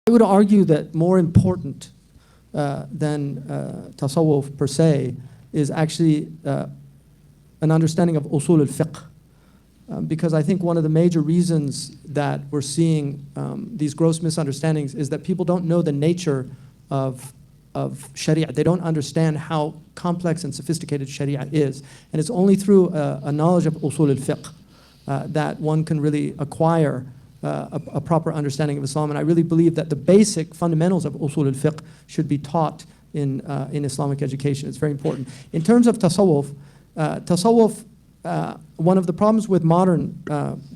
I would argue that more important than tasawwuf per se is actually an understanding of usul al-fiqh. Because I think one of the major reasons that we're seeing these gross misunderstandings is that people don't know the nature of Sharia. They don't understand how complex and sophisticated Sharia is. And it's only through a knowledge of usul al-fiqh that one can really acquire a proper understanding of Islam. And I really believe that the basic fundamentals of usul al-fiqh should be taught in Islamic education. It's very important. In terms of tasawwuf, one of the problems with modern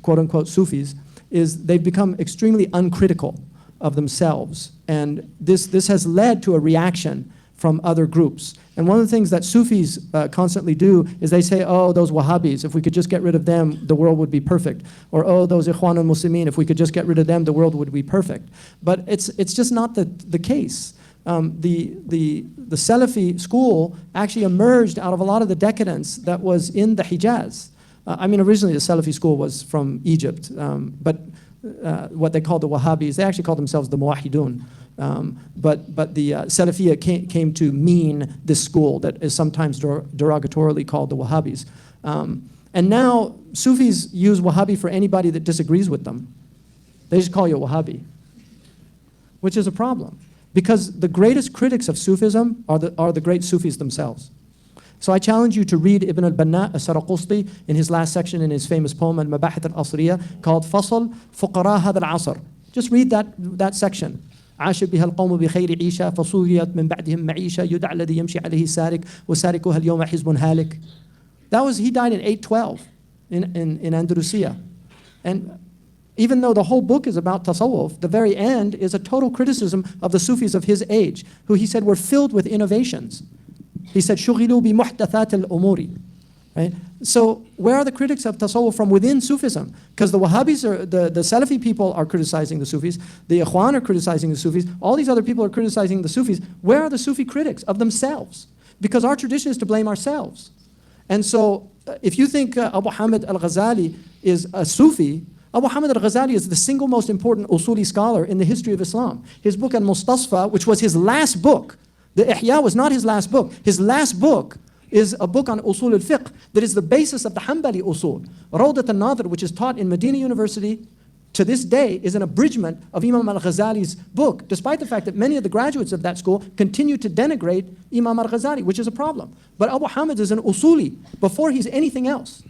quote-unquote Sufis is they've become extremely uncritical of themselves. And this has led to a reaction from other groups. And one of the things that Sufis constantly do is they say, oh, those Wahhabis, if we could just get rid of them, the world would be perfect. Or, oh, those Ikhwan al-Muslimin, if we could just get rid of them, the world would be perfect. But it's just not the case. The Salafi school actually emerged out of a lot of the decadence that was in the Hijaz. I mean, originally the Salafi school was from Egypt, but what they called the Wahhabis, they actually called themselves the Muwahhidun. But the Salafiyya came to mean this school that is sometimes derogatorily called the Wahhabis. And now Sufis use Wahhabi for anybody that disagrees with them. They just call you a Wahhabi, which is a problem. Because the greatest critics of Sufism are the great Sufis themselves. So I challenge you to read Ibn al-Banna al-Saraqusti in his last section in his famous poem Al-Mabahith al-Asriya called Fasl Fuqara Hadha al-Asr. Just read that section. عاش بها القوم بخير عيشة فصويت من بعدهم معيشة يدعى الذي يمشي عليه سارق وسارقها اليوم حزب هالك. He died in 812 in Andalusia. And even though the whole book is about tasawwuf, the very end is a total criticism of the Sufis of his age, who he said were filled with innovations. He said, شُغِلُوا بِمُحْدَثَاتِ الْأُمُورِ. Right? So where are the critics of tasawwuf from within Sufism? Because the Wahhabis, the Salafi people are criticizing the Sufis, the Ikhwan are criticizing the Sufis, all these other people are criticizing the Sufis. Where are the Sufi critics of themselves? Because our tradition is to blame ourselves. And so if you think Abu Hamid al-Ghazali is a Sufi, Abu Hamid al-Ghazali is the single most important usuli scholar in the history of Islam. His book Al-Mustasfa, which was his last book, the Ihya was not his last book. His last book is a book on usul al-fiqh that is the basis of the Hanbali usul. Rawdat al-Nadir, which is taught in Medina University to this day, is an abridgment of Imam al-Ghazali's book, despite the fact that many of the graduates of that school continue to denigrate Imam al-Ghazali, which is a problem. But Abu Hamid is an usuli before he's anything else.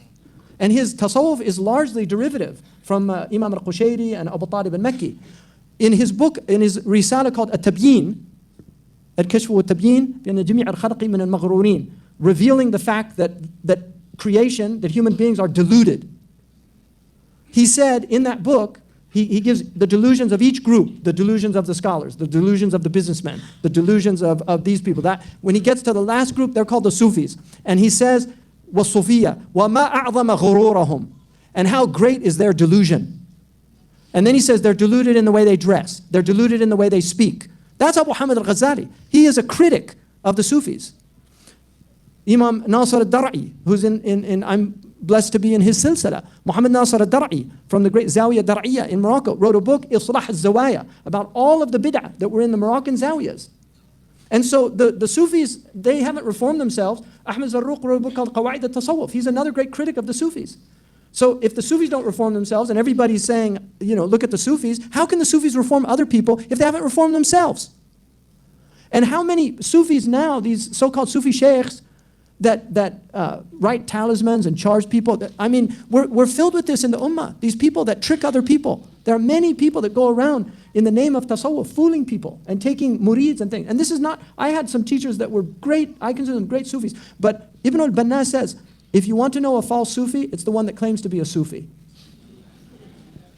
And his tasawwuf is largely derivative from Imam al-Qushayri and Abu Talib al-Makki. In his book, in his risala called At-Tabyin, Al-Kashf wa At-Tabyin, بأن جميع الخلق من المغرورين, revealing the fact that creation, that human beings are deluded. He said in that book, he gives the delusions of each group, the delusions of the scholars, the delusions of the businessmen, the delusions of these people. That when he gets to the last group, they're called the Sufis. And he says, وَالصُّفِيَّةِ وَمَا أَعْظَمَ غُرُورَهُمْ, and how great is their delusion. And then he says they're deluded in the way they dress. They're deluded in the way they speak. That's Abu Hamid al-Ghazali. He is a critic of the Sufis. Imam Nasr al-Dar'i, who's I'm blessed to be in his silsila. Muhammad Nasr al-Dar'i from the great Zawiya Dar'iyya in Morocco wrote a book, Islah al-Zawaya, about all of the bid'ah that were in the Moroccan Zawiyas. And so the Sufis, they haven't reformed themselves. Ahmed Zarruq wrote a book called Qawaid al-Tasawwuf. He's another great critic of the Sufis. So if the Sufis don't reform themselves and everybody's saying, look at the Sufis, how can the Sufis reform other people if they haven't reformed themselves? And how many Sufis now, these so-called Sufi sheikhs, that write talismans and charge people. We're filled with this in the ummah. These people that trick other people. There are many people that go around in the name of tasawwuf, fooling people and taking murids and things. And this is not, I had some teachers that were great, I consider them great Sufis. But Ibn al-Banna says, if you want to know a false Sufi, it's the one that claims to be a Sufi.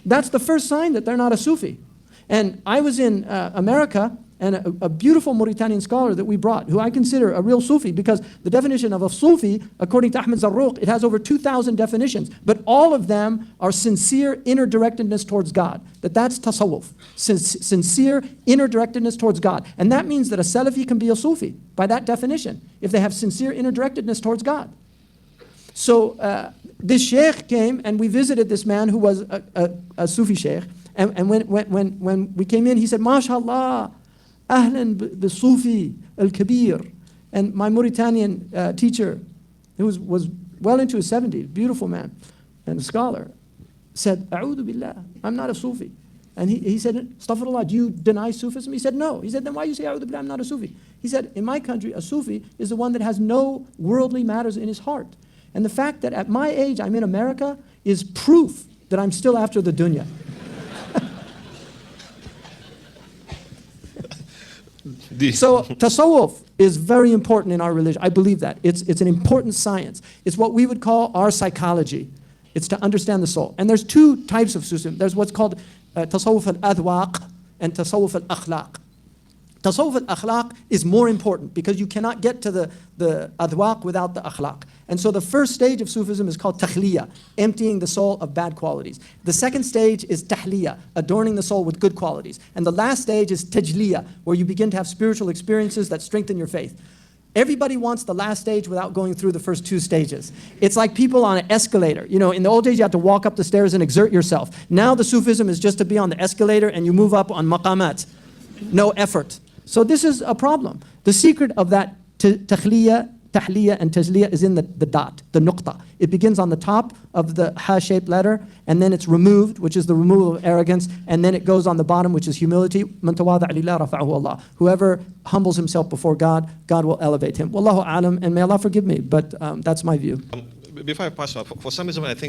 That's the first sign that they're not a Sufi. And I was in America, and a beautiful Mauritanian scholar that we brought, who I consider a real Sufi, because the definition of a Sufi, according to Ahmed Zarruq, it has over 2,000 definitions, but all of them are sincere inner directedness towards God. That's tasawwuf, sincere inner directedness towards God. And that means that a Salafi can be a Sufi, by that definition, if they have sincere inner directedness towards God. So this Shaykh came, and we visited this man who was a Sufi Shaykh, And when we came in, he said, MashaAllah, Ahlan bi Sufi al-Kabir. And my Mauritanian teacher, who was well into his 70s, beautiful man and a scholar, said, A'udhu billah, I'm not a Sufi. And he said, Astaghfirullah, do you deny Sufism? He said, no. He said, then why you say, A'udhu billah, I'm not a Sufi? He said, in my country, a Sufi is the one that has no worldly matters in his heart. And the fact that at my age I'm in America is proof that I'm still after the dunya. So Tasawwuf is very important in our religion. I believe that. It's an important science. It's what we would call our psychology. It's to understand the soul. And there's two types of Sufism. There's what's called Tasawwuf al-Adwaq and Tasawwuf al-Akhlaq. Tasawwuf al-Akhlaq is more important because you cannot get to the Adwaq without the Akhlaq. And so the first stage of Sufism is called Takhliya, emptying the soul of bad qualities. The second stage is Tahliya, adorning the soul with good qualities. And the last stage is Tajliya, where you begin to have spiritual experiences that strengthen your faith. Everybody wants the last stage without going through the first two stages. It's like people on an escalator. You know, in the old days, you had to walk up the stairs and exert yourself. Now the Sufism is just to be on the escalator and you move up on maqamat. No effort. So this is a problem. The secret of that tahliya and tajliya is in the dot, the nuqta. It begins on the top of the ha-shaped letter, and then it's removed, which is the removal of arrogance, and then it goes on the bottom, which is humility. Man tawada'a lillah rafa'ahu Allah. Whoever humbles himself before God, God will elevate him. Wallahu alam, and may Allah forgive me, but that's my view. Before I pass on, for some reason I think